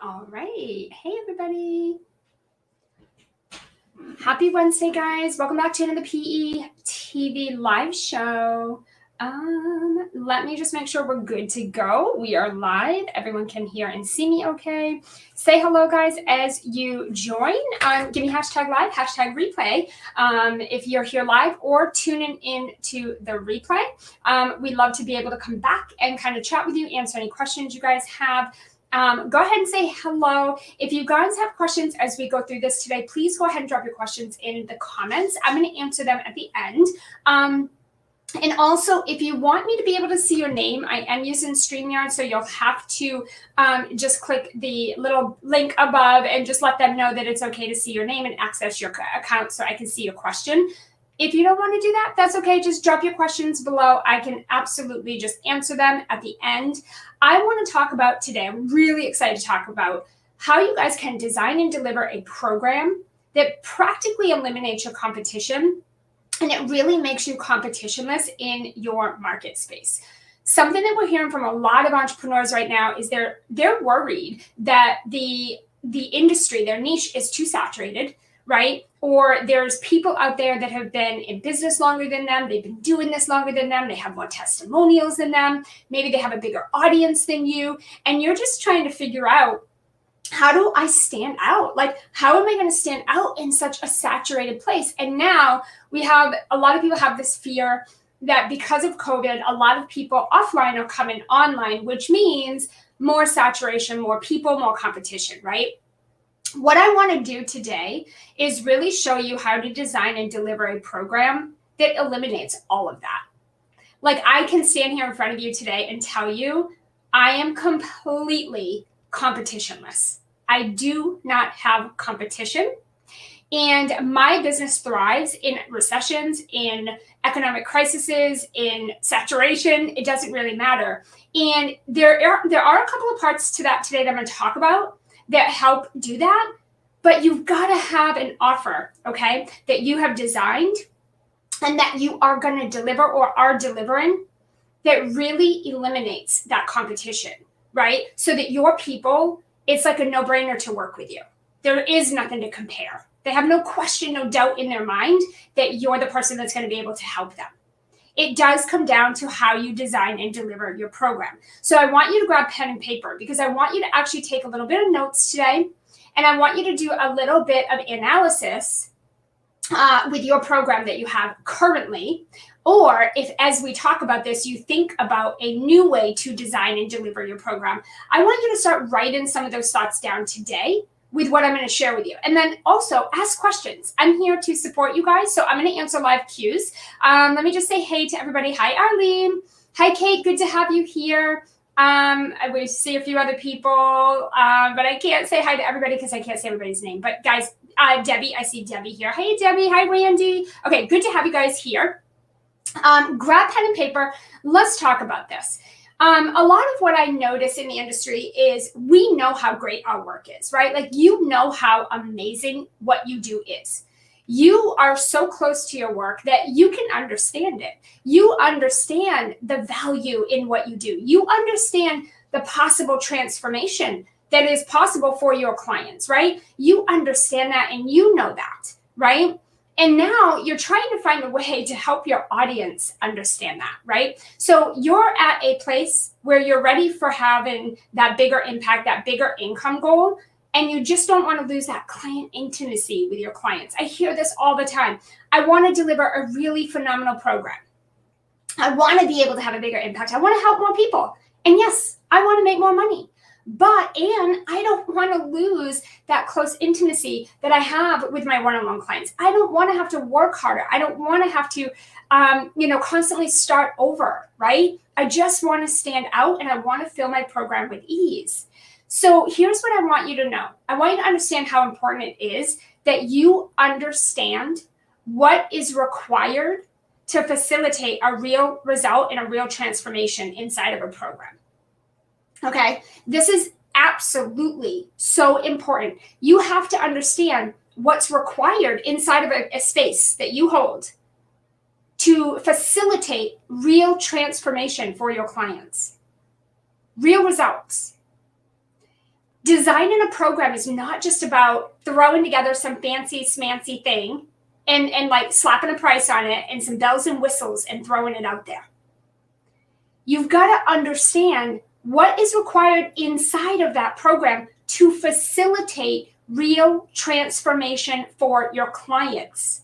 All right. Hey, everybody. Happy Wednesday, guys. Welcome back to another PE TV live show. Let me just make sure we're good to go. We are live. Everyone can hear and see me okay. Say hello, guys, as you join. Give me hashtag live, hashtag replay if you're here live or tuning in to the replay. We'd love to be able to come back and kind of chat with you, answer any questions you guys have. Go ahead and say hello. If you guys have questions as we go through this today, please go ahead and drop your questions in the comments. I'm going to answer them at the end. And also, if you want me to be able to see your name, I am using StreamYard, so you'll have to just click the little link above and just let them know that it's okay to see your name and access your account so I can see your question. If you don't want to do that, that's okay. Just drop your questions below. I can absolutely just answer them at the end. I want to talk about today, I'm really excited to talk about how you guys can design and deliver a program that practically eliminates your competition and it really makes you competitionless in your market space. Something that we're hearing from a lot of entrepreneurs right now is they're worried that the industry, their niche is too saturated, right? Or there's people out there that have been in business longer than them. They've been doing this longer than them. They have more testimonials than them. Maybe they have a bigger audience than you. And you're just trying to figure out, how do I stand out? Like, how am I going to stand out in such a saturated place? And now we have, a lot of people have this fear that because of COVID, a lot of people offline are coming online, which means more saturation, more people, more competition, right? What I want to do today is really show you how to design and deliver a program that eliminates all of that. Like, I can stand here in front of you today and tell you I am completely competitionless. I do not have competition. And my business thrives in recessions, in economic crises, in saturation. It doesn't really matter. And there are a couple of parts to that today that I'm going to talk about that help do that, but you've got to have an offer, okay, that you have designed and that you are going to deliver or are delivering that really eliminates that competition, right? So that your people, it's like a no-brainer to work with you. There is nothing to compare. They have no question, no doubt in their mind that you're the person that's going to be able to help them. It does come down to how you design and deliver your program. So I want you to grab pen and paper because I want you to actually take a little bit of notes today. And I want you to do a little bit of analysis with your program that you have currently. Or if, as we talk about this, you think about a new way to design and deliver your program, I want you to start writing some of those thoughts down today with what I'm going to share with you. And then also ask questions. I'm here to support you guys, so I'm going to answer live cues. Let me just say hey to everybody. Hi, Arlene. Hi, Kate. Good to have you here. We see a few other people, but I can't say hi to everybody because I can't say everybody's name. But guys, Debbie, I see Debbie here. Hey, Debbie. Hi, Randy. Okay, good to have you guys here. Grab pen and paper. Let's talk about this. A lot of what I notice in the industry is we know how great our work is, right? Like, you know how amazing what you do is. You are so close to your work that you can understand it. You understand the value in what you do. You understand the possible transformation that is possible for your clients, right? You understand that and you know that, right? And now you're trying to find a way to help your audience understand that, right? So you're at a place where you're ready for having that bigger impact, that bigger income goal, and you just don't want to lose that client intimacy with your clients. I hear this all the time. I want to deliver a really phenomenal program. I want to be able to have a bigger impact. I want to help more people. And yes, I want to make more money. And I don't want to lose that close intimacy that I have with my one-on-one clients. I don't want to have to work harder. I don't want to have to, constantly start over, right? I just want to stand out and I want to fill my program with ease. So here's what I want you to know. I want you to understand how important it is that you understand what is required to facilitate a real result and a real transformation inside of a program. Okay, this is absolutely so important. You have to understand what's required inside of a space that you hold to facilitate real transformation for your clients, real results. Designing a program is not just about throwing together some fancy smancy thing and like slapping a price on it and some bells and whistles and throwing it out there. You've got to understand what is required inside of that program to facilitate real transformation for your clients.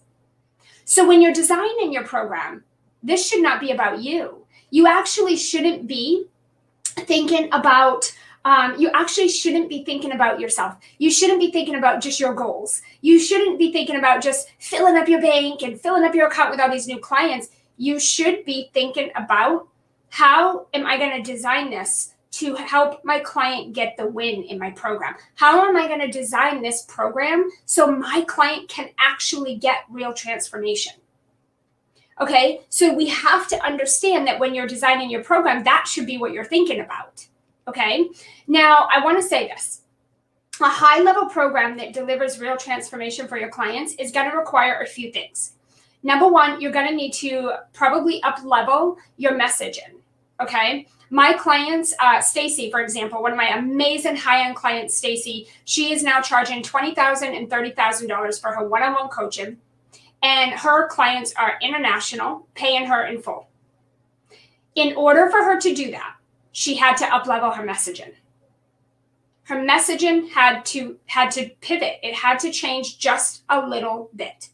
So when you're designing your program, this should not be about you. You actually shouldn't be thinking about yourself. You shouldn't be thinking about just your goals. You shouldn't be thinking about just filling up your bank and filling up your account with all these new clients. You should be thinking about, how am I going to design this to help my client get the win in my program? How am I going to design this program so my client can actually get real transformation? Okay, so we have to understand that when you're designing your program, that should be what you're thinking about. Okay, now I want to say this. A high-level program that delivers real transformation for your clients is going to require a few things. Number one, you're going to need to probably up-level your messaging. Okay, my clients, Stacy, for example, one of my amazing high-end clients, Stacy, she is now charging $20,000 and $30,000 for her one-on-one coaching, and her clients are international, paying her in full. In order for her to do that, she had to up-level her messaging. Her messaging had to pivot. It had to change just a little bit.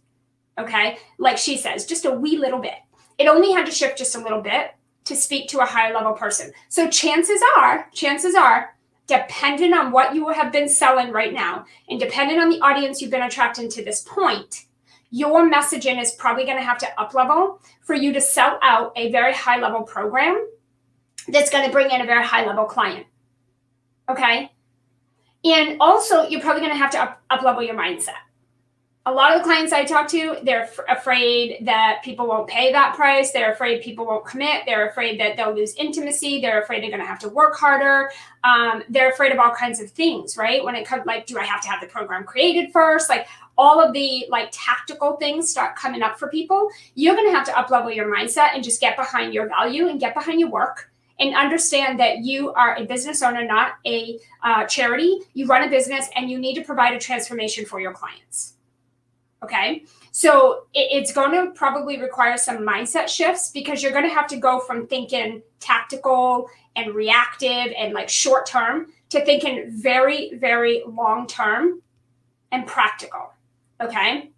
Okay, like she says, just a wee little bit. It only had to shift just a little bit to speak to a higher level person. So chances are, depending on what you have been selling right now, and depending on the audience you've been attracting to this point, your messaging is probably going to have to up level for you to sell out a very high level program that's going to bring in a very high level client. Okay. And also you're probably going to have to up level your mindset. A lot of the clients I talk to, they're afraid that people won't pay that price. They're afraid people won't commit. They're afraid that they'll lose intimacy. They're afraid they're going to have to work harder. They're afraid of all kinds of things, right? When it comes, like, do I have to have the program created first? Like, all of the like tactical things start coming up for people. You're going to have to up level your mindset and just get behind your value and get behind your work. And understand that you are a business owner, not a charity. You run a business and you need to provide a transformation for your clients. Okay, so it's going to probably require some mindset shifts, because you're going to have to go from thinking tactical and reactive and like short term to thinking very, very long term and practical. Okay,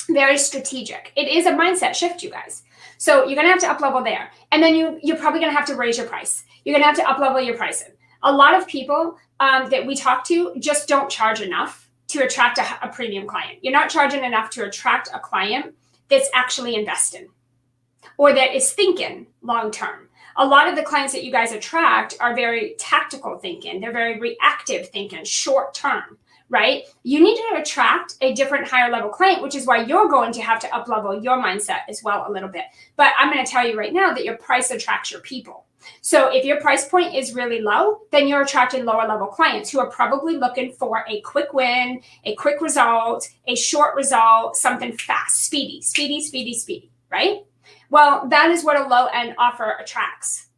very strategic. It is a mindset shift, you guys. So you're going to have to up level there. And then you're probably going to have to raise your price. You're going to have to up level your pricing. A lot of people that we talk to just don't charge enough to attract a premium client. You're not charging enough to attract a client that's actually investing or that is thinking long term. A lot of the clients that you guys attract are very tactical thinking. They're very reactive thinking, short term, right? You need to attract a different higher level client, which is why you're going to have to up level your mindset as well a little bit. But I'm going to tell you right now that your price attracts your people. So if your price point is really low, then you're attracting lower level clients who are probably looking for a quick win, a quick result, a short result, something fast, speedy, right? Well, that is what a low end offer attracts.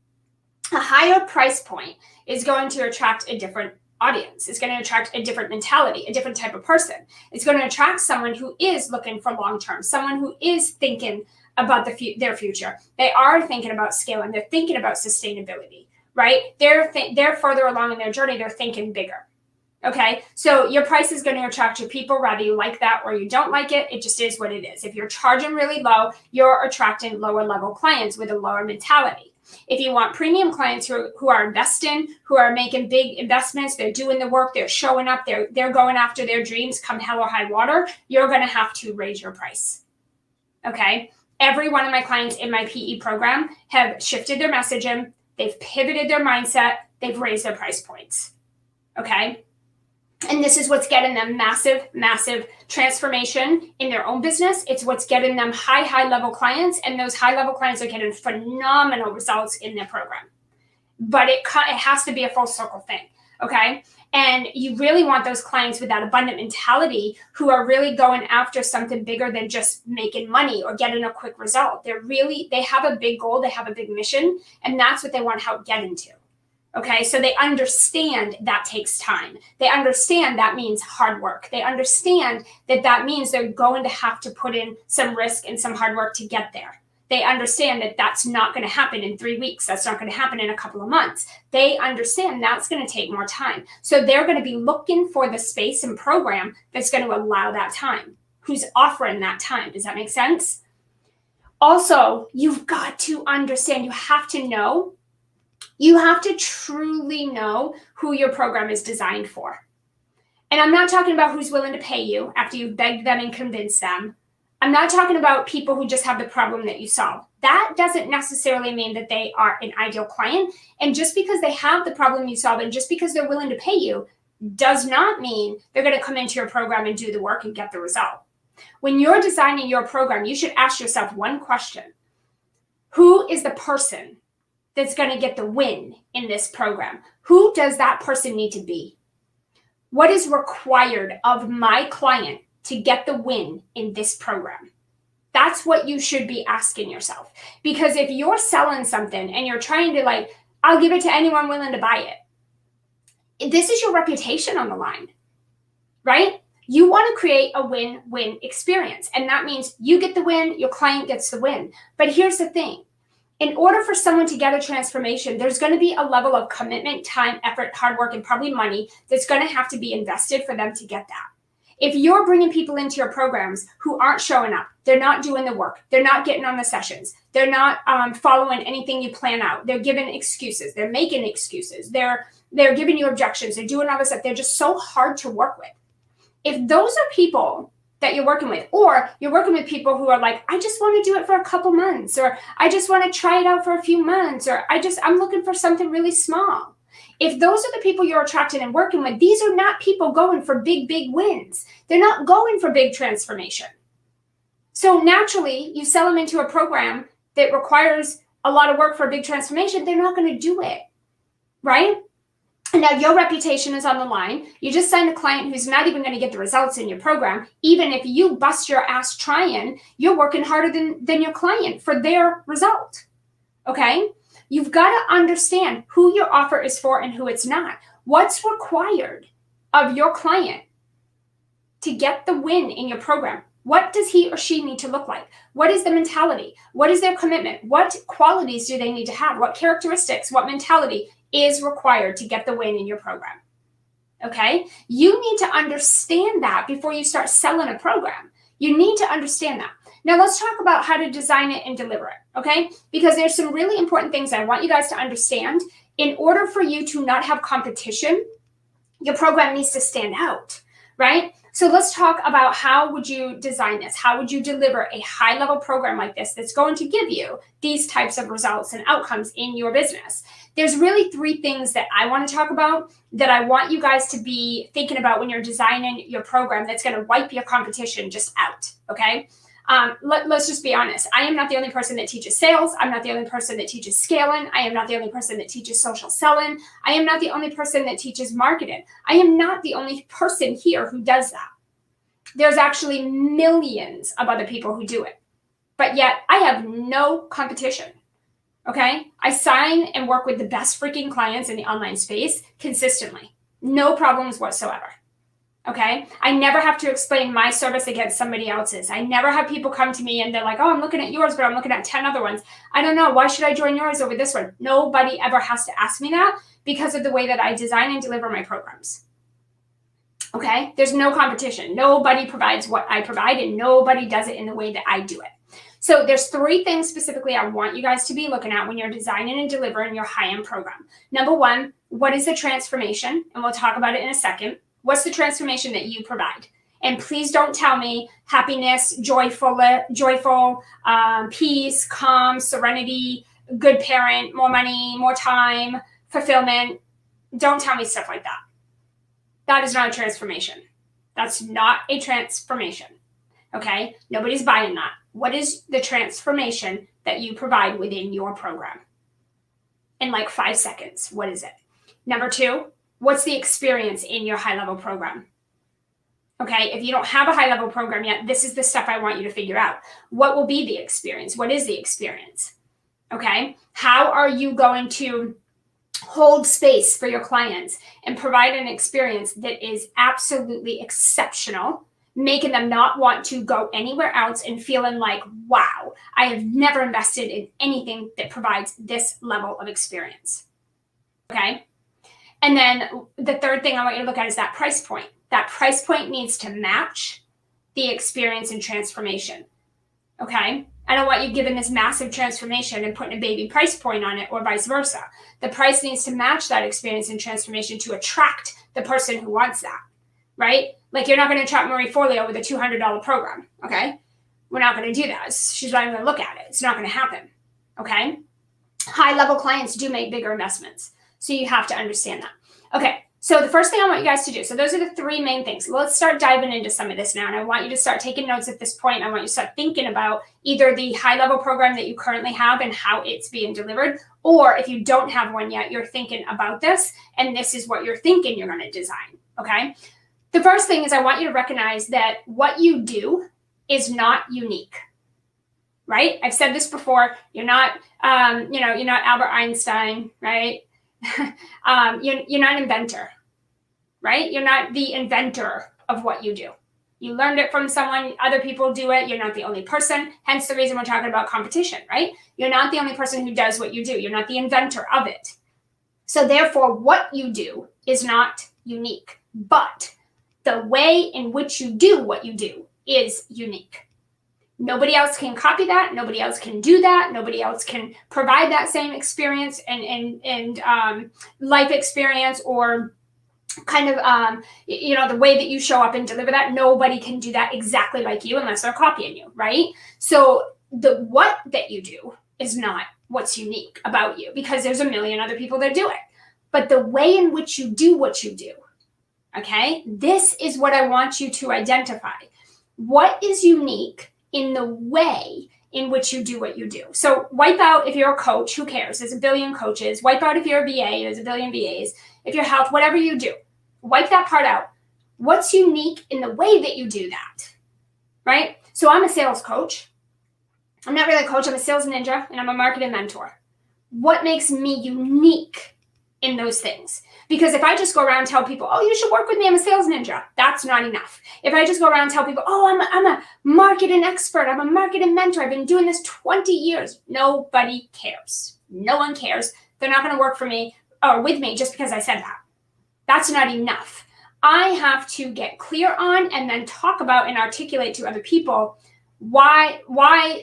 A higher price point is going to attract a different audience. It's going to attract a different mentality, a different type of person. It's going to attract someone who is looking for long term, someone who is thinking about their future. They are thinking about scaling. They're thinking about sustainability, right? They're further along in their journey. They're thinking bigger. Okay, so your price is going to attract your people, whether you like that or you don't like it. It just is what it is. If you're charging really low, you're attracting lower level clients with a lower mentality. If you want premium clients who are investing, who are making big investments, they're doing the work, they're showing up, they're going after their dreams come hell or high water, you're going to have to raise your price. Okay. Every one of my clients in my PE program have shifted their messaging. They've pivoted their mindset. They've raised their price points. Okay. And this is what's getting them massive, massive transformation in their own business. It's what's getting them high level clients. And those high level clients are getting phenomenal results in their program. But it has to be a full circle thing. Okay. And you really want those clients with that abundant mentality who are really going after something bigger than just making money or getting a quick result. They have a big goal. They have a big mission. And that's what they want help getting to. Okay, so they understand that takes time. They understand that means hard work. They understand that that means they're going to have to put in some risk and some hard work to get there. They understand that that's not going to happen in 3 weeks. That's not going to happen in a couple of months. They understand that's going to take more time. So they're going to be looking for the space and program that's going to allow that time. Who's offering that time? Does that make sense? Also, you've got to understand, you have to truly know who your program is designed for. And I'm not talking about who's willing to pay you after you've begged them and convinced them. I'm not talking about people who just have the problem that you solve. That doesn't necessarily mean that they are an ideal client. And just because they have the problem you solve and just because they're willing to pay you does not mean they're going to come into your program and do the work and get the result. When you're designing your program, you should ask yourself one question. Who is the person that's going to get the win in this program? Who does that person need to be? What is required of my client to get the win in this program? That's what you should be asking yourself. Because if you're selling something and you're trying to I'll give it to anyone willing to buy it, this is your reputation on the line, right? You want to create a win-win experience. And that means you get the win, your client gets the win. But here's the thing. In order for someone to get a transformation, there's going to be a level of commitment, time, effort, hard work, and probably money that's going to have to be invested for them to get that. If you're bringing people into your programs who aren't showing up, they're not doing the work, they're not getting on the sessions, they're not following anything you plan out, they're giving excuses, they're making excuses, they're giving you objections, they're doing all this stuff, they're just so hard to work with. If those are people that you're working with, or you're working with people who are like, I just want to do it for a couple months, or I just want to try it out for a few months, or I'm looking for something really small. If those are the people you're attracting and working with, these are not people going for big, big wins. They're not going for big transformation. So naturally, you sell them into a program that requires a lot of work for a big transformation, they're not going to do it, right? And now your reputation is on the line. You just signed a client who's not even going to get the results in your program. Even if you bust your ass trying, you're working harder than your client for their result. Okay? You've got to understand who your offer is for and who it's not. What's required of your client to get the win in your program? What does he or she need to look like? What is the mentality? What is their commitment? What qualities do they need to have? What characteristics, what mentality is required to get the win in your program? Okay? You need to understand that before you start selling a program. You need to understand that. Now let's talk about how to design it and deliver it, okay? Because there's some really important things I want you guys to understand. In order for you to not have competition, your program needs to stand out, right? So let's talk about how would you design this? How would you deliver a high-level program like this that's going to give you these types of results and outcomes in your business? There's really 3 things that I want to talk about that I want you guys to be thinking about when you're designing your program that's going to wipe your competition just out, okay? Let's just be honest. I am not the only person that teaches sales. I'm not the only person that teaches scaling. I am not the only person that teaches social selling. I am not the only person that teaches marketing. I am not the only person here who does that. There's actually millions of other people who do it. But yet I have no competition. Okay? I sign and work with the best freaking clients in the online space consistently. No problems whatsoever. Okay? I never have to explain my service against somebody else's. I never have people come to me and they're like, oh, I'm looking at yours, but I'm looking at 10 other ones. I don't know. Why should I join yours over this one? Nobody ever has to ask me that because of the way that I design and deliver my programs. Okay? There's no competition. Nobody provides what I provide and nobody does it in the way that I do it. So there's 3 things specifically I want you guys to be looking at when you're designing and delivering your high-end program. Number 1, what is the transformation? And we'll talk about it in a second. What's the transformation that you provide? And please don't tell me happiness, joyful, peace, calm, serenity, good parent, more money, more time, fulfillment. Don't tell me stuff like that. That is not a transformation. That's not a transformation. Okay? Nobody's buying that. What is the transformation that you provide within your program? In like 5 seconds, what is it? Number 2, what's the experience in your high-level program? Okay, if you don't have a high-level program yet, this is the stuff I want you to figure out. What will be the experience? What is the experience? Okay, how are you going to hold space for your clients and provide an experience that is absolutely exceptional, making them not want to go anywhere else and feeling like, wow, I have never invested in anything that provides this level of experience. Okay. And then the third thing I want you to look at is that price point. That price point needs to match the experience and transformation. Okay. I don't want you giving this massive transformation and putting a baby price point on it, or vice versa. The price needs to match that experience and transformation to attract the person who wants that, right? Like, you're not going to attract Marie Forleo with a $200 program, okay? We're not going to do that. She's not even going to look at it. It's not going to happen, okay? High-level clients do make bigger investments, so you have to understand that. Okay, so the first thing I want you guys to do, so those are the three main things. Let's start diving into some of this now, and I want you to start taking notes at this point. I want you to start thinking about either the high-level program that you currently have and how it's being delivered, or if you don't have one yet, you're thinking about this, and this is what you're thinking you're going to design, okay? The first thing is I want you to recognize that what you do is not unique, right? I've said this before. You're not, you're not Albert Einstein, right? You're not an inventor, right? You're not the inventor of what you do. You learned it from someone. Other people do it. You're not the only person. Hence the reason we're talking about competition, right? You're not the only person who does what you do. You're not the inventor of it. So therefore, what you do is not unique, but the way in which you do what you do is unique. Nobody else can copy that. Nobody else can do that. Nobody else can provide that same experience and life experience, or kind of, the way that you show up and deliver that. Nobody can do that exactly like you unless they're copying you, right? So the what that you do is not what's unique about you, because there's a million other people that do it. But the way in which you do what you do, okay, this is what I want you to identify. What is unique in the way in which you do what you do? So wipe out if you're a coach, who cares? There's a billion coaches. Wipe out if you're a VA, there's a billion VAs. If you're health, whatever you do, wipe that part out. What's unique in the way that you do that, right? So I'm a sales coach. I'm not really a coach. I'm a sales ninja, and I'm a marketing mentor. What makes me unique in those things? Because if I just go around and tell people, oh, you should work with me, I'm a sales ninja, that's not enough. If I just go around and tell people, oh, I'm a marketing expert, I'm a marketing mentor, I've been doing this 20 years, nobody cares. No one cares. They're not going to work for me or with me just because I said that. That's not enough. I have to get clear on and then talk about and articulate to other people why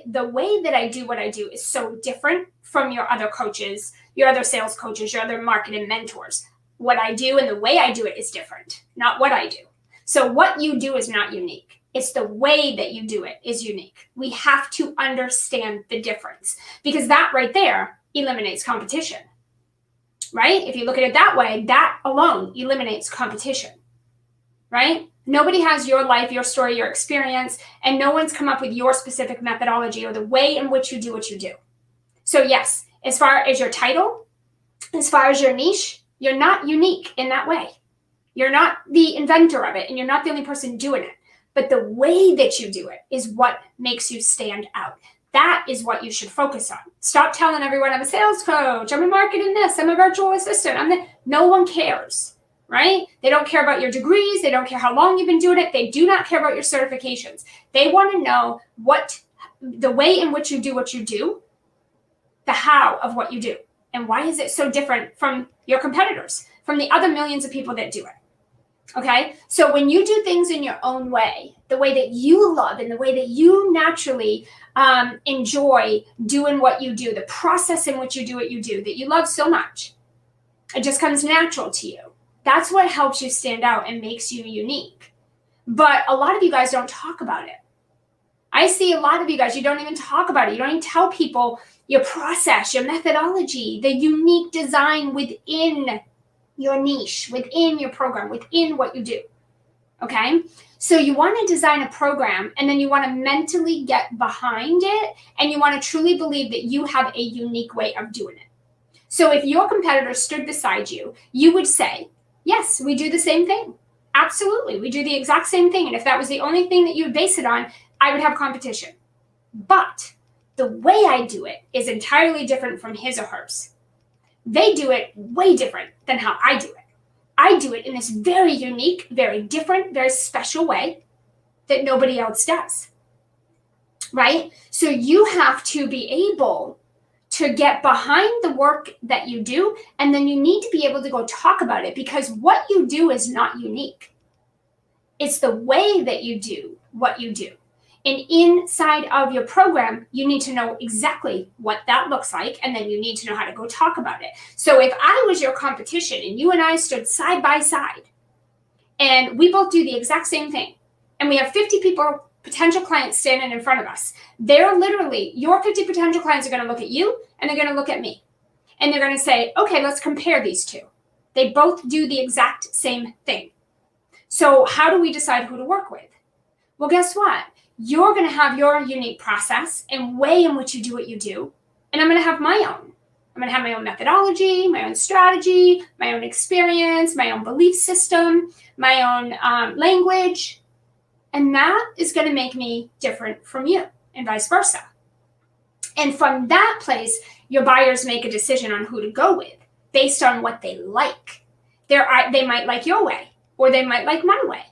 the way that I do what I do is so different from your other coaches, your other sales coaches, your other marketing mentors. What I do and the way I do it is different, not what I do. So what you do is not unique. It's the way that you do it is unique. We have to understand the difference, because that right there eliminates competition, right? If you look at it that way, that alone eliminates competition, right? Nobody has your life, your story, your experience, and no one's come up with your specific methodology or the way in which you do what you do. So yes, as far as your title, as far as your niche, you're not unique in that way. You're not the inventor of it, and you're not the only person doing it. But the way that you do it is what makes you stand out. That is what you should focus on. Stop telling everyone, I'm a sales coach, I'm a marketing this, I'm a virtual assistant. No one cares, right? They don't care about your degrees. They don't care how long you've been doing it. They do not care about your certifications. They want to know the way in which you do what you do, the how of what you do. And why is it so different from your competitors, from the other millions of people that do it? Okay? So when you do things in your own way, the way that you love and the way that you naturally enjoy doing what you do, the process in which you do what you do, that you love so much, it just comes natural to you. That's what helps you stand out and makes you unique. But a lot of you guys don't talk about it. I see a lot of you guys, you don't even talk about it. You don't even tell people your process, your methodology, the unique design within your niche, within your program, within what you do, okay? So you want to design a program, and then you want to mentally get behind it, and you want to truly believe that you have a unique way of doing it. So if your competitor stood beside you, you would say, yes, we do the same thing. Absolutely, we do the exact same thing. And if that was the only thing that you would base it on, I would have competition. But the way I do it is entirely different from his or hers. They do it way different than how I do it. I do it in this very unique, very different, very special way that nobody else does, right? So you have to be able to get behind the work that you do, and then you need to be able to go talk about it, because what you do is not unique. It's the way that you do what you do. And inside of your program, you need to know exactly what that looks like, and then you need to know how to go talk about it. So if I was your competition and you and I stood side by side and we both do the exact same thing, and we have 50 people, potential clients standing in front of us, they're literally, your 50 potential clients are going to look at you and they're going to look at me. And they're going to say, okay, let's compare these two. They both do the exact same thing. So how do we decide who to work with? Well, guess what? You're going to have your unique process and way in which you do what you do. And I'm going to have my own. I'm going to have my own methodology, my own strategy, my own experience, my own belief system, my own language. And that is going to make me different from you, and vice versa. And from that place, your buyers make a decision on who to go with based on what they like. They might like your way, or they might like my way.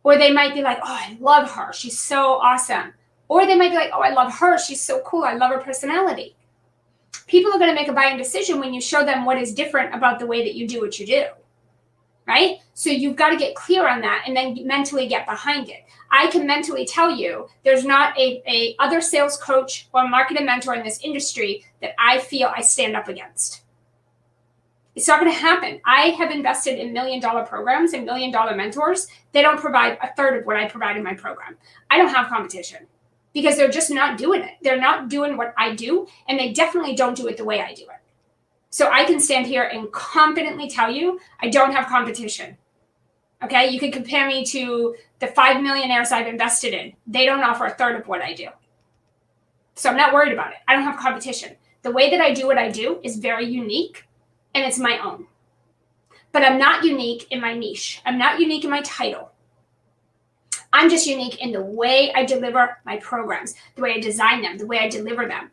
Or they might be like, oh, I love her. She's so awesome. Or they might be like, oh, I love her. She's so cool. I love her personality. People are going to make a buying decision when you show them what is different about the way that you do what you do, right? So you've got to get clear on that and then mentally get behind it. I can mentally tell you there's not a other sales coach or marketing mentor in this industry that I feel I stand up against. It's not going to happen. I have invested in $1 million programs and $1 million mentors. They don't provide a third of what I provide in my program. I don't have competition because they're just not doing it. They're not doing what I do, and they definitely don't do it the way I do it. So I can stand here and confidently tell you I don't have competition. Okay, you can compare me to the 5 millionaires I've invested in. They don't offer a third of what I do. So I'm not worried about it. I don't have competition. The way that I do what I do is very unique. And it's my own. But I'm not unique in my niche. I'm not unique in my title. I'm just unique in the way I deliver my programs, the way I design them, the way I deliver them,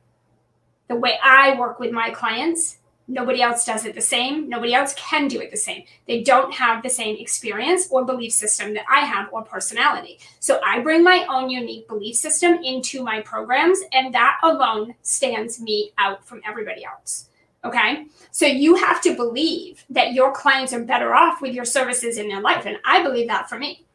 the way I work with my clients. Nobody else does it the same. Nobody else can do it the same. They don't have the same experience or belief system that I have, or personality. So I bring my own unique belief system into my programs, and that alone stands me out from everybody else. Okay, so you have to believe that your clients are better off with your services in their life. And I believe that for me.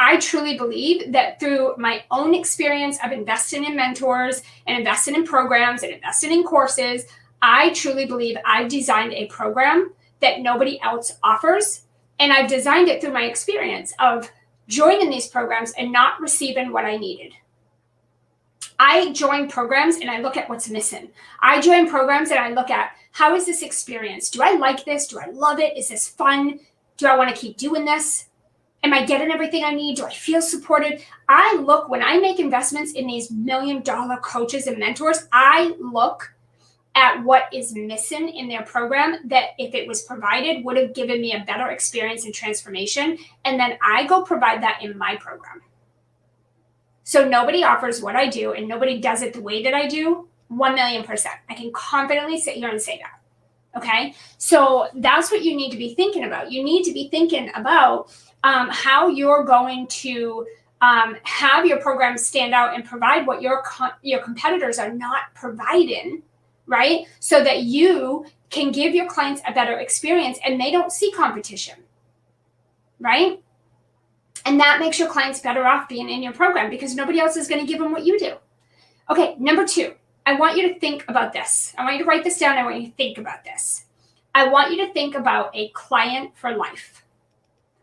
I truly believe that through my own experience of investing in mentors and investing in programs and investing in courses, I truly believe I've designed a program that nobody else offers. And I've designed it through my experience of joining these programs and not receiving what I needed. I join programs and I look at what's missing. I join programs and I look at, how is this experience? Do I like this? Do I love it? Is this fun? Do I want to keep doing this? Am I getting everything I need? Do I feel supported? I look, when I make investments in these $1 million coaches and mentors, I look at what is missing in their program that if it was provided would have given me a better experience and transformation. And then I go provide that in my program. So nobody offers what I do and nobody does it the way that I do. 1,000,000%. I can confidently sit here and say that. Okay. So that's what you need to be thinking about. You need to be thinking about how you're going to have your program stand out and provide what your competitors are not providing, right? So that you can give your clients a better experience and they don't see competition, right? And that makes your clients better off being in your program because nobody else is going to give them what you do. Okay, number 2, I want you to think about this. I want you to write this down. I want you to think about this. I want you to think about a client for life.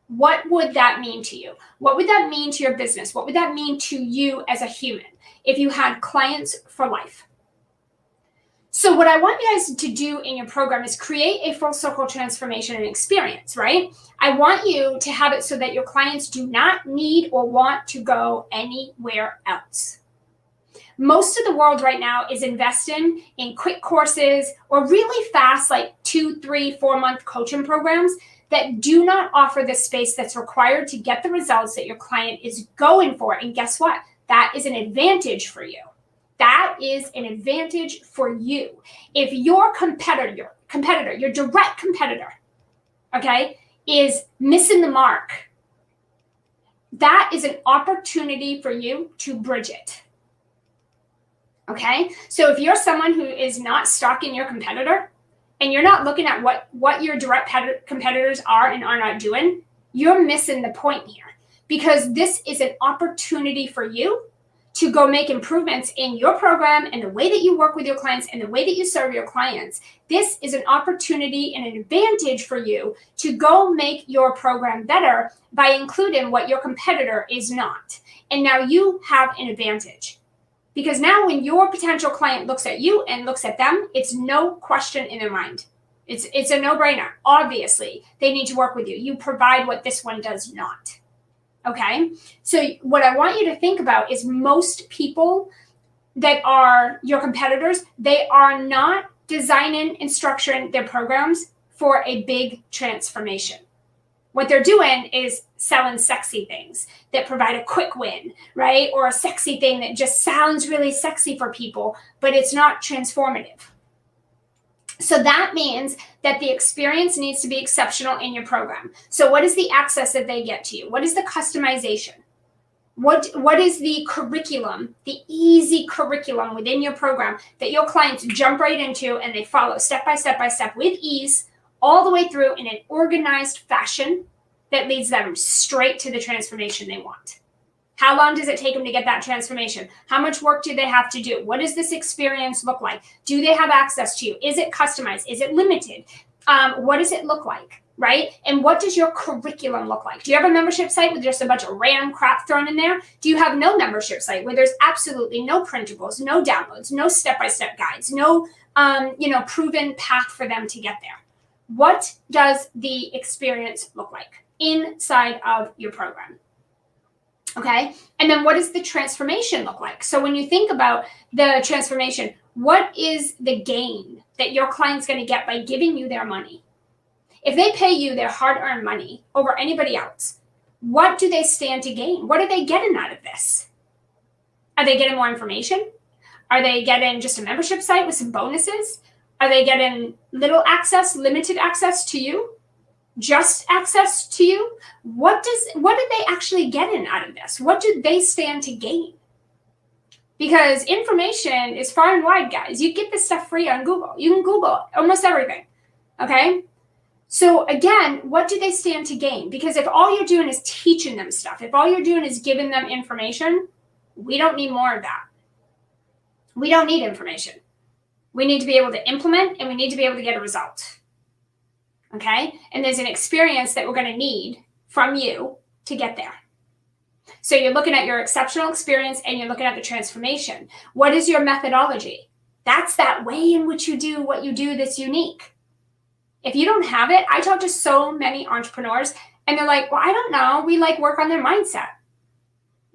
What would that mean to you? What would that mean to your business? What would that mean to you as a human if you had clients for life? So what I want you guys to do in your program is create a full circle transformation and experience, right? I want you to have it so that your clients do not need or want to go anywhere else. Most of the world right now is investing in quick courses or really fast, like 2, 3, 4 month coaching programs that do not offer the space that's required to get the results that your client is going for. And guess what? That is an advantage for you. That is an advantage for you. If your competitor competitor, your direct competitor, okay, is missing the mark, that is an opportunity for you to bridge it. Okay, so if you're someone who is not stalking your competitor and you're not looking at what your direct competitors are and are not doing, you're missing the point here, because this is an opportunity for you to go make improvements in your program and the way that you work with your clients and the way that you serve your clients. This is an opportunity and an advantage for you to go make your program better by including what your competitor is not. And now you have an advantage, because now when your potential client looks at you and looks at them, it's no question in their mind. It's a no-brainer. Obviously, they need to work with you. You provide what this one does not. Okay, so what I want you to think about is most people that are your competitors, they are not designing and structuring their programs for a big transformation. What they're doing is selling sexy things that provide a quick win, right? Or a sexy thing that just sounds really sexy for people, but it's not transformative. So that means that the experience needs to be exceptional in your program. So what is the access that they get to you? What is the customization? What is the curriculum, the easy curriculum within your program that your clients jump right into and they follow step by step with ease, all the way through in an organized fashion that leads them straight to the transformation they want? How long does it take them to get that transformation? How much work do they have to do? What does this experience look like? Do they have access to you? Is it customized? Is it limited? What does it look like, right? And what does your curriculum look like? Do you have a membership site with just a bunch of random crap thrown in there? Do you have no membership site where there's absolutely no printables, no downloads, no step-by-step guides, no proven path for them to get there? What does the experience look like inside of your program? Okay, and then what does the transformation look like? So when you think about the transformation, what is the gain that your client's going to get by giving you their money? If they pay you their hard-earned money over anybody else, what do they stand to gain? What are they getting out of this? Are they getting more information? Are they getting just a membership site with some bonuses? Are they getting little access, limited access to you? Just access to you? What are they actually getting out of this? What do they stand to gain? Because information is far and wide, guys. You get this stuff free on Google. You can Google almost everything. Okay? So again, what do they stand to gain? Because if all you're doing is teaching them stuff, if all you're doing is giving them information, we don't need more of that. We don't need information. We need to be able to implement, and we need to be able to get a result. Okay? And there's an experience that we're going to need from you to get there. So you're looking at your exceptional experience and you're looking at the transformation. What is your methodology? That's that way in which you do what you do that's unique. If you don't have it, I talk to so many entrepreneurs and they're like, well, I don't know. We work on their mindset.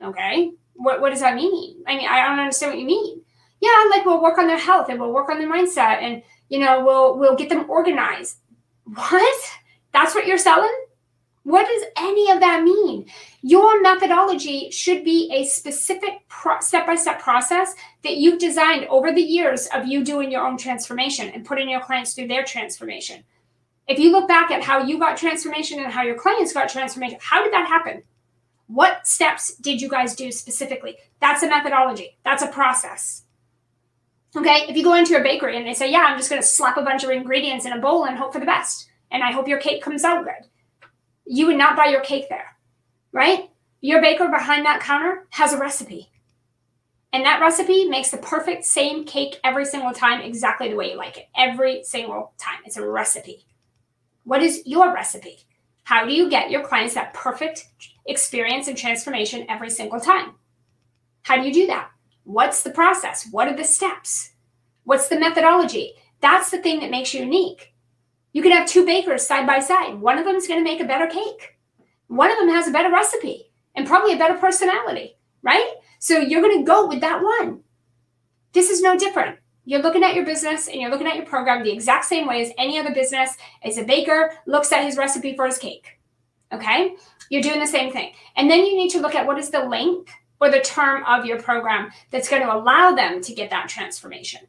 Okay. What does that mean? I mean, I don't understand what you mean. Yeah, we'll work on their health and we'll work on their mindset and, we'll get them organized. What? That's what you're selling? What does any of that mean? Your methodology should be a specific step-by-step process that you've designed over the years of you doing your own transformation and putting your clients through their transformation. If you look back at how you got transformation and how your clients got transformation, how did that happen? What steps did you guys do specifically? That's a methodology. That's a process. Okay, if you go into your bakery and they say, yeah, I'm just going to slap a bunch of ingredients in a bowl and hope for the best, and I hope your cake comes out good, you would not buy your cake there, right? Your baker behind that counter has a recipe. And that recipe makes the perfect same cake every single time, exactly the way you like it. Every single time. It's a recipe. What is your recipe? How do you get your clients that perfect experience and transformation every single time? How do you do that? What's the process? What are the steps? What's the methodology? That's the thing that makes you unique. You can have two bakers side by side. One of them is going to make a better cake. One of them has a better recipe and probably a better personality, right? So you're going to go with that one. This is no different. You're looking at your business and you're looking at your program the exact same way as any other business. As a baker looks at his recipe for his cake, okay? You're doing the same thing. And then you need to look at what is the length or the term of your program that's going to allow them to get that transformation.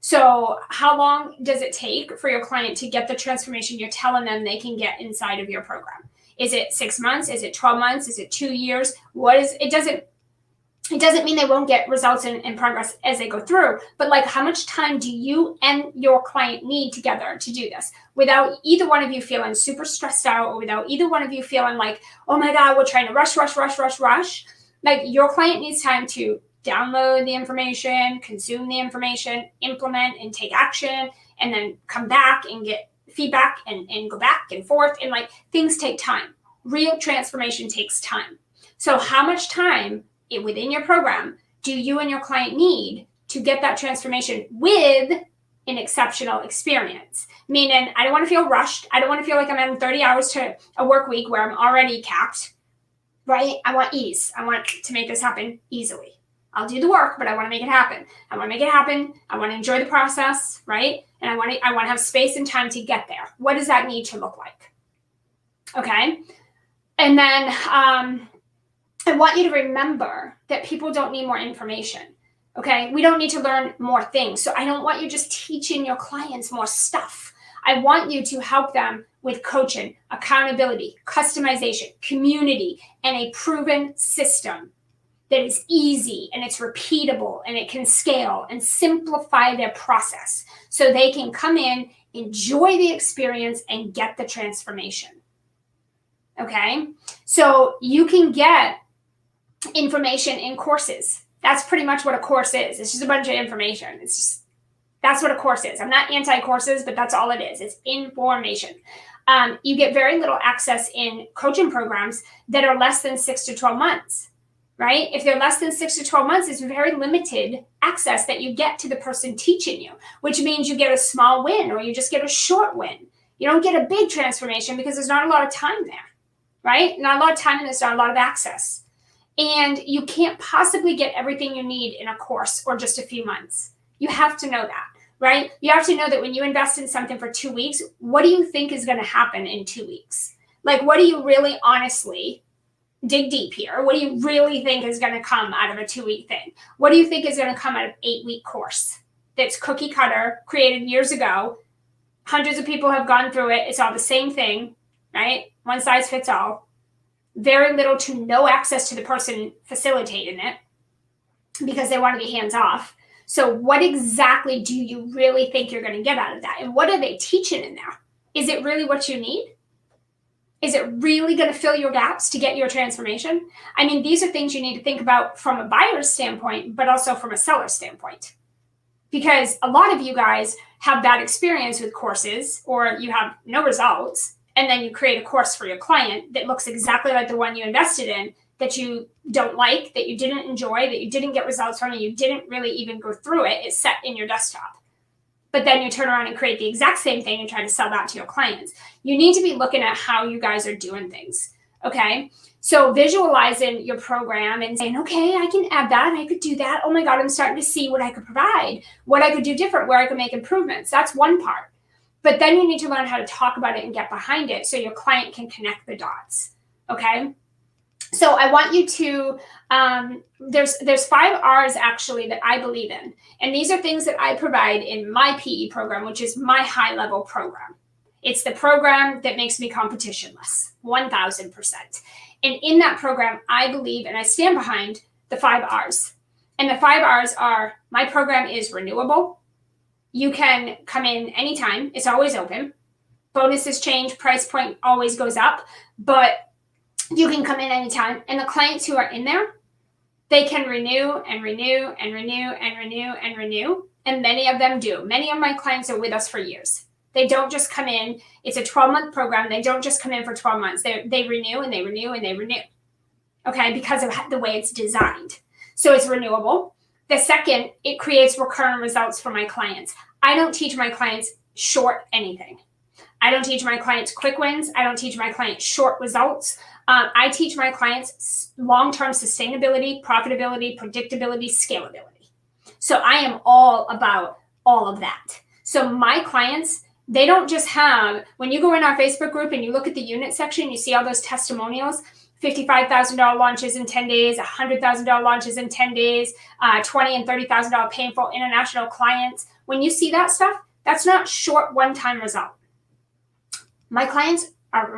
So how long does it take for your client to get the transformation you're telling them they can get inside of your program? Is it 6 months? Is it 12 months? Is it 2 years? It doesn't mean they won't get results and progress as they go through, but like, how much time do you and your client need together to do this without either one of you feeling super stressed out, or without either one of you feeling like, oh my God, we're trying to rush. Like, your client needs time to download the information, consume the information, implement and take action, and then come back and get feedback and go back and forth. And like, things take time. Real transformation takes time. So how much time within your program do you and your client need to get that transformation with an exceptional experience? Meaning, I don't want to feel rushed. I don't want to feel like I'm adding 30 hours to a work week where I'm already capped, right? I want ease. I want to make this happen easily. I'll do the work, but I want to make it happen. I want to enjoy the process, right? And I want to have space and time to get there. What does that need to look like? Okay. And then I want you to remember that people don't need more information. Okay. We don't need to learn more things. So I don't want you just teaching your clients more stuff. I want you to help them with coaching, accountability, customization, community, and a proven system that is easy and it's repeatable and it can scale and simplify their process so they can come in, enjoy the experience, and get the transformation. Okay, so you can get information in courses. That's pretty much what a course is. It's just a bunch of information. That's what a course is. I'm not anti-courses, but that's all it is. It's information. You get very little access in coaching programs that are less than 6 to 12 months. Right? If they're less than 6 to 12 months, it's very limited access that you get to the person teaching you, which means you get a small win or you just get a short win. You don't get a big transformation because there's not a lot of time there, right? Not a lot of time, and there's not a lot of access. And you can't possibly get everything you need in a course or just a few months. You have to know that, right? You have to know that when you invest in something for 2 weeks, what do you think is going to happen in 2 weeks? Like, what do you really honestly dig deep here? What do you really think is going to come out of a 2-week thing? What do you think is going to come out of an 8-week course that's cookie cutter, created years ago? Hundreds of people have gone through it. It's all the same thing, right? One size fits all. Very little to no access to the person facilitating it because they want to be hands off. So what exactly do you really think you're going to get out of that? And what are they teaching in there? Is it really what you need? Is it really going to fill your gaps to get your transformation? I mean, these are things you need to think about from a buyer's standpoint, but also from a seller's standpoint. Because a lot of you guys have bad experience with courses, or you have no results, and then you create a course for your client that looks exactly like the one you invested in, that you don't like, that you didn't enjoy, that you didn't get results from, and you didn't really even go through it. It's set in your desktop. But then you turn around and create the exact same thing and try to sell that to your clients. You need to be looking at how you guys are doing things, okay? So visualizing your program and saying, okay, I can add that, I could do that. Oh my God, I'm starting to see what I could provide, what I could do different, where I could make improvements. That's one part. But then you need to learn how to talk about it and get behind it so your client can connect the dots, okay? So I want you to, there's 5 R's actually that I believe in. And these are things that I provide in my PE program, which is my high level program. It's the program that makes me competitionless, 1000%. And in that program, I believe and I stand behind the 5 R's. And the 5 R's are, my program is renewable. You can come in anytime. It's always open. Bonuses change, price point always goes up, but you can come in anytime. And the clients who are in there, they can renew and renew and renew and renew and renew. And many of them do. Many of my clients are with us for years. They don't just come in. It's a 12-month program. They don't just come in for 12 months. They renew and they renew and they renew. Okay, because of the way it's designed. So it's renewable. The second, it creates recurring results for my clients. I don't teach my clients short anything. I don't teach my clients quick wins. I don't teach my clients short results. I teach my clients long-term sustainability, profitability, predictability, scalability. So I am all about all of that. So my clients, they don't just have, when you go in our Facebook group and you look at the unit section, you see all those testimonials, $55,000 launches in 10 days, $100,000 launches in 10 days, $20,000 and $30,000 painful international clients. When you see that stuff, that's not short one-time result. My clients are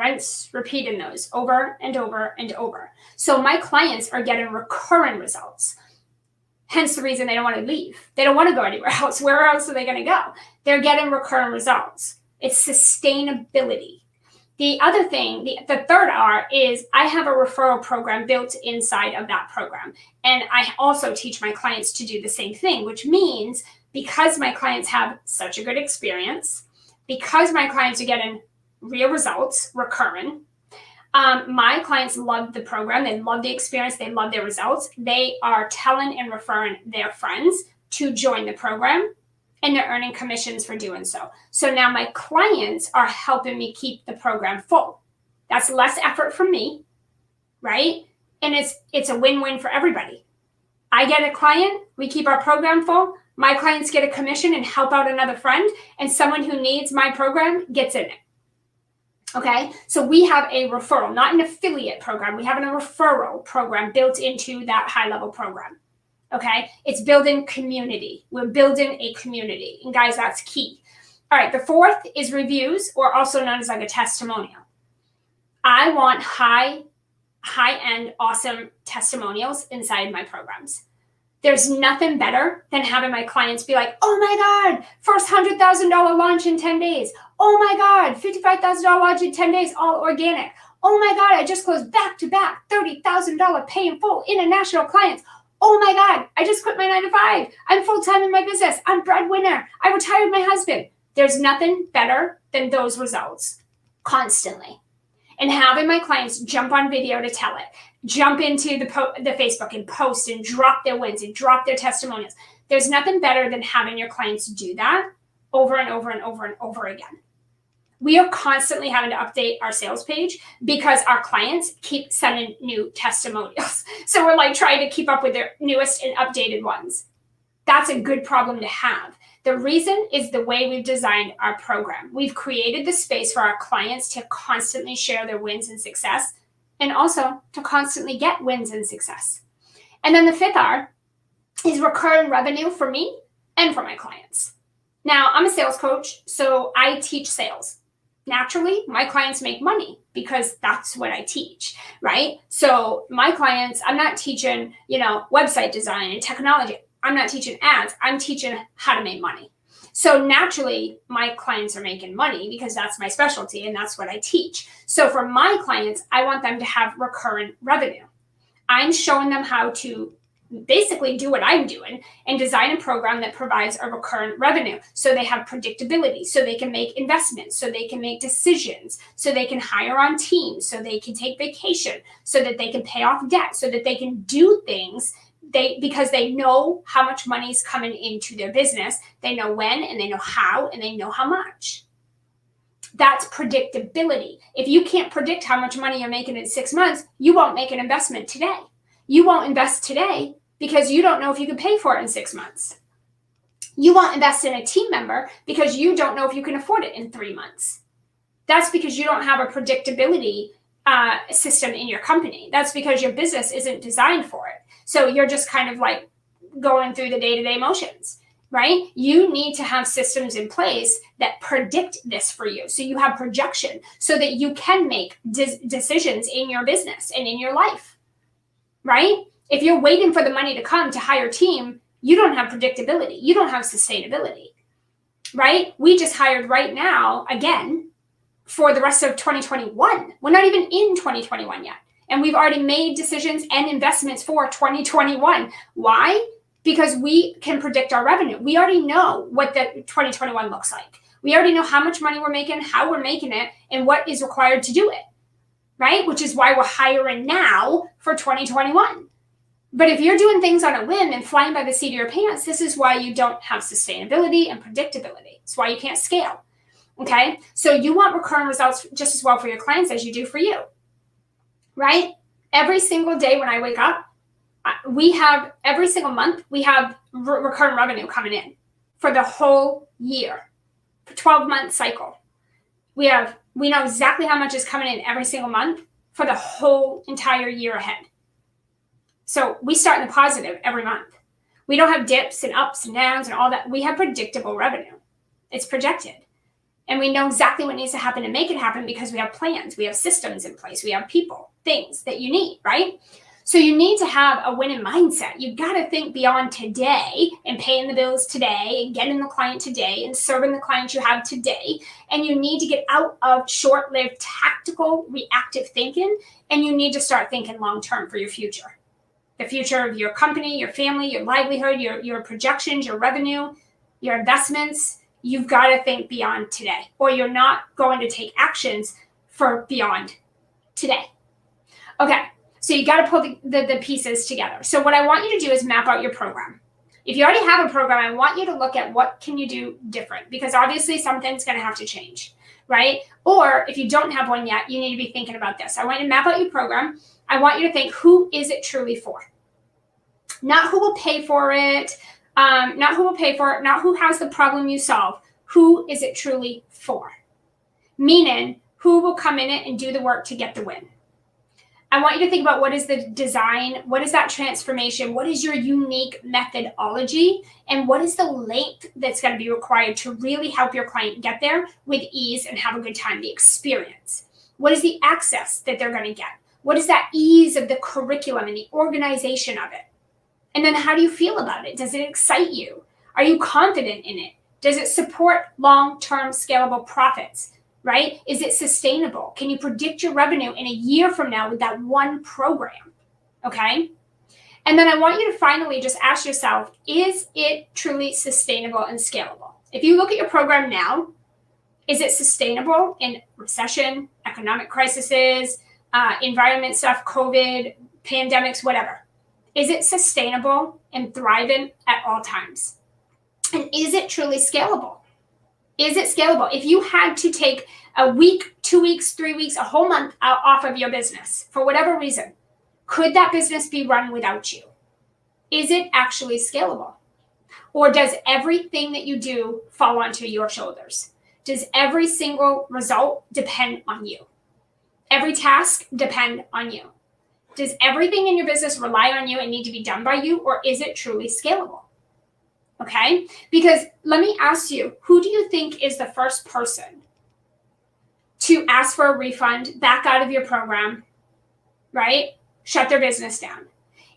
repeating those over and over and over. So my clients are getting recurrent results. Hence the reason they don't want to leave. They don't want to go anywhere else. Where else are they going to go? They're getting recurrent results. It's sustainability. The other thing, the third R is I have a referral program built inside of that program. And I also teach my clients to do the same thing, which means because my clients have such a good experience, because my clients are getting real results, recurring, my clients love the program. They love the experience. They love their results. They are telling and referring their friends to join the program, and they're earning commissions for doing so. So now my clients are helping me keep the program full. That's less effort from me, right? And it's a win-win for everybody. I get a client, we keep our program full, my clients get a commission and help out another friend, and someone who needs my program gets in it. Okay, so we have a referral, not an affiliate program. We have a referral program built into that high-level program. Okay, it's building community. We're building a community. And guys, that's key. All right, the fourth is reviews, or also known as like a testimonial. I want high-end, awesome testimonials inside my programs. There's nothing better than having my clients be like, oh my God, first $100,000 launch in 10 days. Oh my God, $55,000 launch in 10 days, all organic. Oh my God, I just closed back-to-back $30,000 pay in full international clients. Oh my God, I just quit my 9-to-5. I'm full-time in my business. I'm breadwinner. I retired my husband. There's nothing better than those results constantly. And having my clients jump on video to tell it, jump into the Facebook and post and drop their wins and drop their testimonials. There's nothing better than having your clients do that over and over and over and over again. We are constantly having to update our sales page because our clients keep sending new testimonials. So we're like trying to keep up with their newest and updated ones. That's a good problem to have. The reason is the way we've designed our program. We've created the space for our clients to constantly share their wins and success, and also to constantly get wins and success. And then the fifth R is recurring revenue for me and for my clients. Now, I'm a sales coach, so I teach sales. Naturally, my clients make money because that's what I teach, right? So my clients, I'm not teaching, website design and technology. I'm not teaching ads. I'm teaching how to make money. So naturally, my clients are making money because that's my specialty and that's what I teach. So for my clients, I want them to have recurrent revenue. I'm showing them how to basically do what I'm doing and design a program that provides a recurrent revenue. So they have predictability, so they can make investments, so they can make decisions, so they can hire on teams, so they can take vacation, so that they can pay off debt, so that they can do things because they know how much money is coming into their business. They know when, and they know how, and they know how much. That's predictability. If you can't predict how much money you're making in 6 months, you won't make an investment today. You won't invest today because you don't know if you can pay for it in 6 months. You won't invest in a team member because you don't know if you can afford it in 3 months. That's because you don't have a predictability system in your company. That's because your business isn't designed for it. So you're just kind of like going through the day-to-day motions, right? You need to have systems in place that predict this for you. So you have projection so that you can make decisions in your business and in your life, right? If you're waiting for the money to come to hire a team, you don't have predictability. You don't have sustainability, right? We just hired right now, again, for the rest of 2021. We're not even in 2021 yet. And we've already made decisions and investments for 2021. Why? Because we can predict our revenue. We already know what the 2021 looks like. We already know how much money we're making, how we're making it, and what is required to do it, right? Which is why we're hiring now for 2021. But if you're doing things on a whim and flying by the seat of your pants, this is why you don't have sustainability and predictability. It's why you can't scale, okay? So you want recurring results just as well for your clients as you do for you, right? Every single day when I wake up, every single month, we have recurring revenue coming in for the whole year, for 12-month cycle. We know exactly how much is coming in every single month for the whole entire year ahead. So we start in the positive every month. We don't have dips and ups and downs and all that. We have predictable revenue. It's projected. And we know exactly what needs to happen to make it happen because we have plans, we have systems in place, we have people, things that you need, right? So you need to have a winning mindset. You've got to think beyond today and paying the bills today and getting the client today and serving the clients you have today. And you need to get out of short-lived tactical reactive thinking, and you need to start thinking long-term for your future. The future of your company, your family, your livelihood, your projections, your revenue, your investments. You've got to think beyond today, or you're not going to take actions for beyond today. Okay, so you got to pull the pieces together. So what I want you to do is map out your program. If you already have a program, I want you to look at what can you do different, because obviously something's going to have to change, right? Or if you don't have one yet, you need to be thinking about this. I want you to map out your program. I want you to think, who is it truly for? Not who will pay for it, not who will pay for it, not who has the problem you solve. Who is it truly for? Meaning, who will come in it and do the work to get the win? I want you to think about what is the design, what is that transformation, what is your unique methodology, and what is the length that's going to be required to really help your client get there with ease and have a good time, the experience. What is the access that they're going to get? What is that ease of the curriculum and the organization of it? And then how do you feel about it? Does it excite you? Are you confident in it? Does it support long-term scalable profits, right? Is it sustainable? Can you predict your revenue in a year from now with that one program, okay? And then I want you to finally just ask yourself, is it truly sustainable and scalable? If you look at your program now, is it sustainable in recession, economic crises, environment stuff, COVID, pandemics, whatever? Is it sustainable and thriving at all times? And is it truly scalable? Is it scalable? If you had to take a week, 2 weeks, 3 weeks, a whole month off of your business for whatever reason, could that business be run without you? Is it actually scalable? Or does everything that you do fall onto your shoulders? Does every single result depend on you? Every task depend on you? Does everything in your business rely on you and need to be done by you, or is it truly scalable? Okay? Because let me ask you, who do you think is the first person to ask for a refund, back out of your program, right? Shut their business down?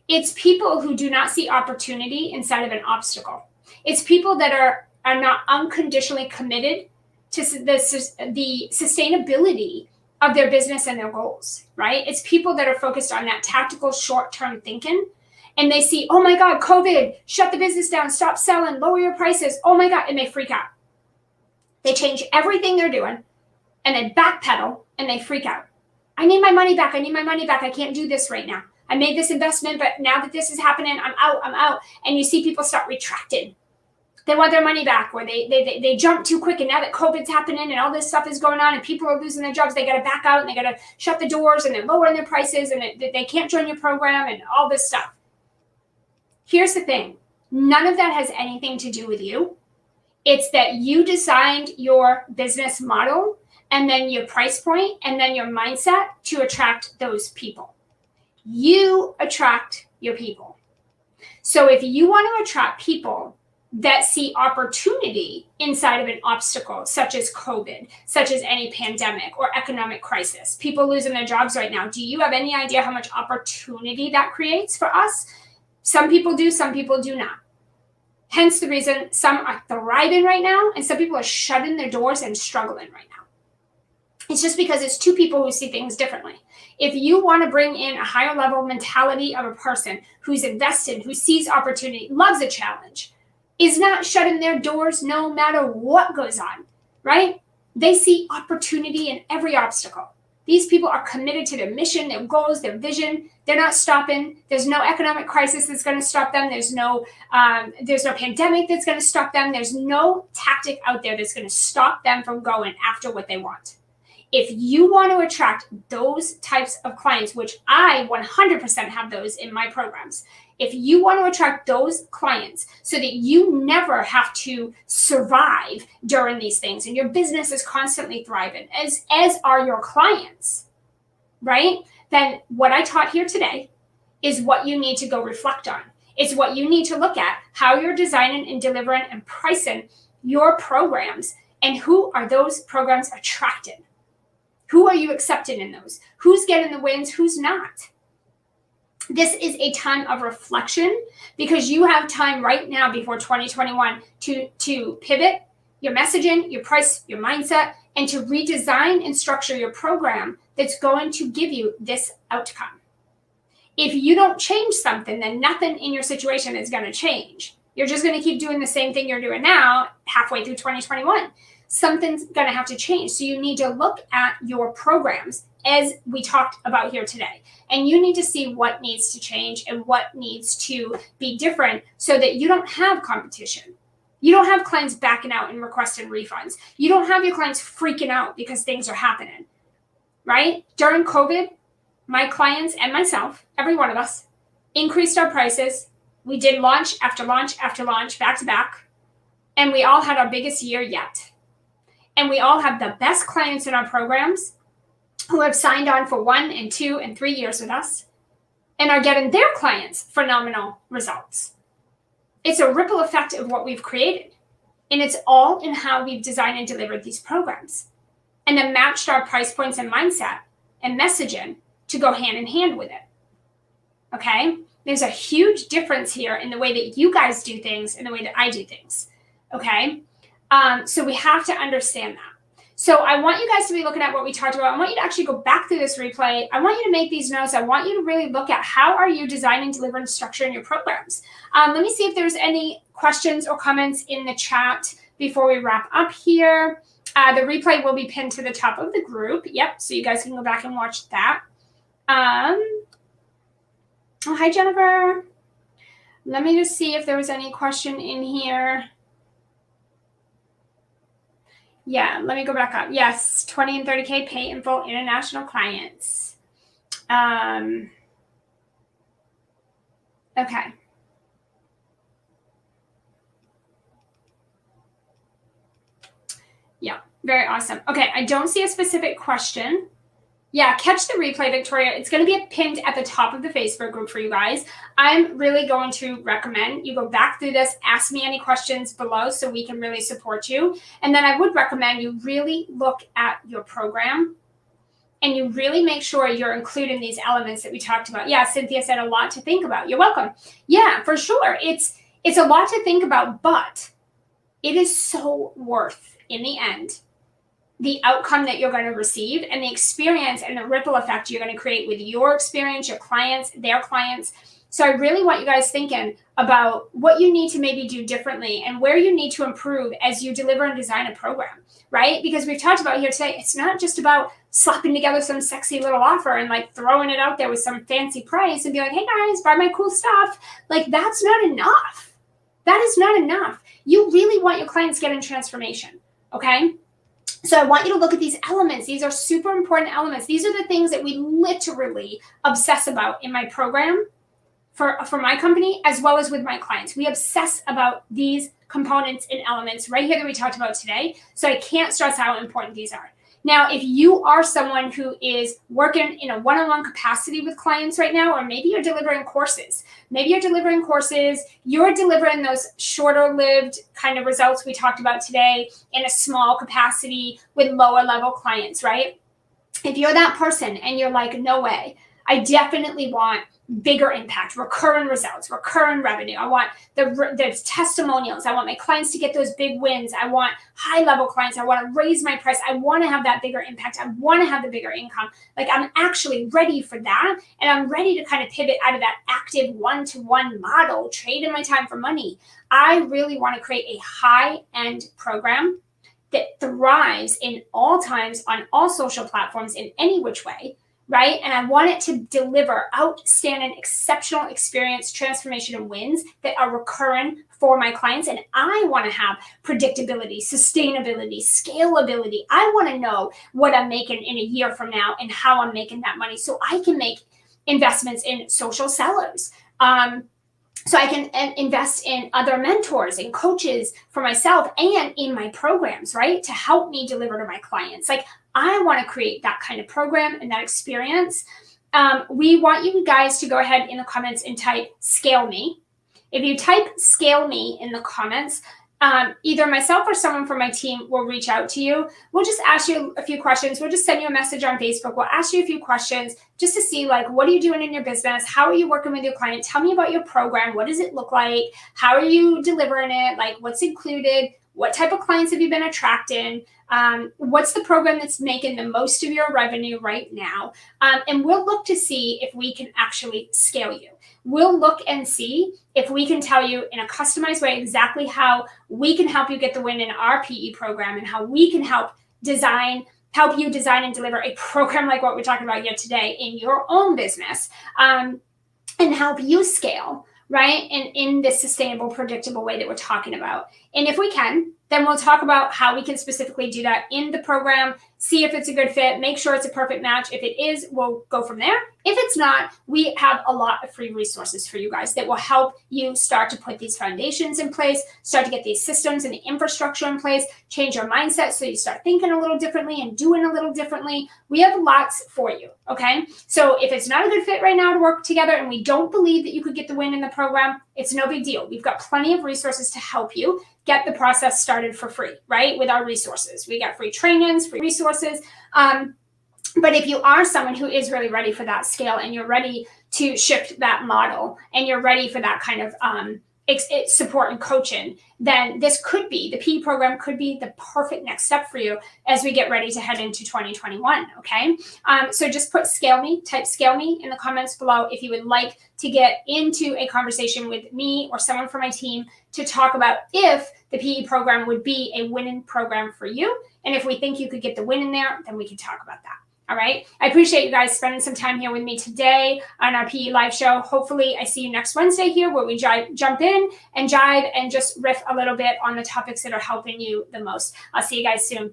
It's people who do not see opportunity inside of an obstacle. It's people that are not unconditionally committed to the sustainability of their business and their goals, right? It's people that are focused on that tactical short-term thinking, and they see, oh my God, COVID, shut the business down, stop selling, lower your prices. Oh my God, and they freak out. They change everything they're doing, and they backpedal, and they freak out. I need my money back. I need my money back. I can't do this right now. I made this investment, but now that this is happening, I'm out. And you see people start retracting. They want their money back, or they jump too quick, and now that COVID's happening and all this stuff is going on and people are losing their jobs, they got to back out and they got to shut the doors and they're lowering their prices and they can't join your program and all this stuff. Here's the thing. None of that has anything to do with you. It's that you designed your business model and then your price point and then your mindset to attract those people. You attract your people. So if you want to attract people that see opportunity inside of an obstacle, such as COVID, such as any pandemic or economic crisis, people losing their jobs right now, do you have any idea how much opportunity that creates for us? Some people do, some people do not. Hence the reason some are thriving right now and some people are shutting their doors and struggling right now. It's just because it's two people who see things differently. If you want to bring in a higher level mentality of a person who's invested, who sees opportunity, loves a challenge, is not shutting their doors no matter what goes on, right? They see opportunity in every obstacle. These people are committed to their mission, their goals, their vision. They're not stopping. There's no economic crisis that's going to stop them. There's no pandemic that's going to stop them. There's no tactic out there that's going to stop them from going after what they want. If you want to attract those types of clients, which I 100% have those in my programs, if you want to attract those clients so that you never have to survive during these things and your business is constantly thriving, as are your clients, right? Then what I taught here today is what you need to go reflect on. It's what you need to look at, how you're designing and delivering and pricing your programs, and who are those programs attracting? Who are you accepting in those? Who's getting the wins? Who's not? This is a time of reflection because you have time right now before 2021 to pivot your messaging, your price, your mindset, and to redesign and structure your program that's going to give you this outcome. If you don't change something, then nothing in your situation is going to change. You're just going to keep doing the same thing you're doing now halfway through 2021. Something's going to have to change. So you need to look at your programs as we talked about here today. And you need to see what needs to change and what needs to be different so that you don't have competition. You don't have clients backing out and requesting refunds. You don't have your clients freaking out because things are happening, right? During COVID, my clients and myself, every one of us, increased our prices. We did launch after launch after launch, back to back, and we all had our biggest year yet. And we all have the best clients in our programs who have signed on for 1 and 2 and 3 years with us and are getting their clients phenomenal results. It's a ripple effect of what we've created. And it's all in how we've designed and delivered these programs and then matched our price points and mindset and messaging to go hand in hand with it. Okay? There's a huge difference here in the way that you guys do things and the way that I do things. Okay? So we have to understand that. So I want you guys to be looking at what we talked about. I want you to actually go back through this replay. I want you to make these notes. I want you to really look at how are you designing, delivering, structuring your programs. Let me see if there's any questions or comments in the chat before we wrap up here. The replay will be pinned to the top of the group. Yep, so you guys can go back and watch that. Oh, hi, Jennifer. Let me just see if there was any question in here. Yeah, let me go back up. Yes, 20 and 30K pay in full international clients. Okay. Yeah, very awesome. Okay, I don't see a specific question. Yeah, catch the replay, Victoria. It's going to be pinned at the top of the Facebook group for you guys. I'm really going to recommend you go back through this, ask me any questions below so we can really support you. And then I would recommend you really look at your program and you really make sure you're including these elements that we talked about. Yeah, Cynthia said a lot to think about. You're welcome. Yeah, for sure. It's a lot to think about, but it is so worth in the end the outcome that you're going to receive and the experience and the ripple effect you're going to create with your experience, your clients, their clients. So I really want you guys thinking about what you need to maybe do differently and where you need to improve as you deliver and design a program, right? Because we've talked about here today, it's not just about slapping together some sexy little offer and like throwing it out there with some fancy price and be like, hey guys, buy my cool stuff. Like that's not enough. That is not enough. You really want your clients getting transformation, okay? So I want you to look at these elements. These are super important elements. These are the things that we literally obsess about in my program for my company as well as with my clients. We obsess about these components and elements right here that we talked about today. So I can't stress how important these are. Now, if you are someone who is working in a one-on-one capacity with clients right now, or maybe you're delivering courses, you're delivering those shorter-lived kind of results we talked about today in a small capacity with lower-level clients, right? If you're that person and you're like, no way, I definitely want bigger impact, recurring results, recurring revenue. I want the testimonials. I want my clients to get those big wins. I want high-level clients. I want to raise my price. I want to have that bigger impact. I want to have the bigger income. Like I'm actually ready for that. And I'm ready to kind of pivot out of that active one-to-one model, trading my time for money. I really want to create a high-end program that thrives in all times on all social platforms in any which way, right? And I want it to deliver outstanding, exceptional experience, transformation, and wins that are recurring for my clients. And I want to have predictability, sustainability, scalability. I want to know what I'm making in a year from now and how I'm making that money so I can make investments in social sellers. So I can invest in other mentors and coaches for myself and in my programs, right? To help me deliver to my clients. Like I want to create that kind of program and that experience. We want you guys to go ahead in the comments and type scale me. If you type scale me in the comments, either myself or someone from my team will reach out to you. We'll just ask you a few questions. We'll just send you a message on Facebook. We'll ask you a few questions just to see, like, what are you doing in your business? How are you working with your client? Tell me about your program. What does it look like? How are you delivering it? Like, what's included? What type of clients have you been attracting? What's the program that's making the most of your revenue right now? And we'll look to see if we can actually scale you. We'll look and see if we can tell you in a customized way exactly how we can help you get the win in our PE program, and how we can help you design and deliver a program like what we're talking about here today in your own business, and help you scale, right? And in this sustainable, predictable way that we're talking about. And if we can, then we'll talk about how we can specifically do that in the program, see if it's a good fit, make sure it's a perfect match. If it is, we'll go from there. If it's not, we have a lot of free resources for you guys that will help you start to put these foundations in place, start to get these systems and the infrastructure in place, change your mindset so you start thinking a little differently and doing a little differently. We have lots for you, okay? So if it's not a good fit right now to work together and we don't believe that you could get the win in the program, it's no big deal. We've got plenty of resources to help you get the process started for free, right? With our resources. We got free trainings, free resources. But if you are someone who is really ready for that scale and you're ready to shift that model and you're ready for that kind of support and coaching, then this could be, the PE program could be the perfect next step for you as we get ready to head into 2021, okay? So just put scale me, type scale me in the comments below if you would like to get into a conversation with me or someone from my team to talk about if the PE program would be a winning program for you. And if we think you could get the win in there, then we can talk about that. All right. I appreciate you guys spending some time here with me today on our PE live show. Hopefully I see you next Wednesday here where we jump in and jive and just riff a little bit on the topics that are helping you the most. I'll see you guys soon. Bye.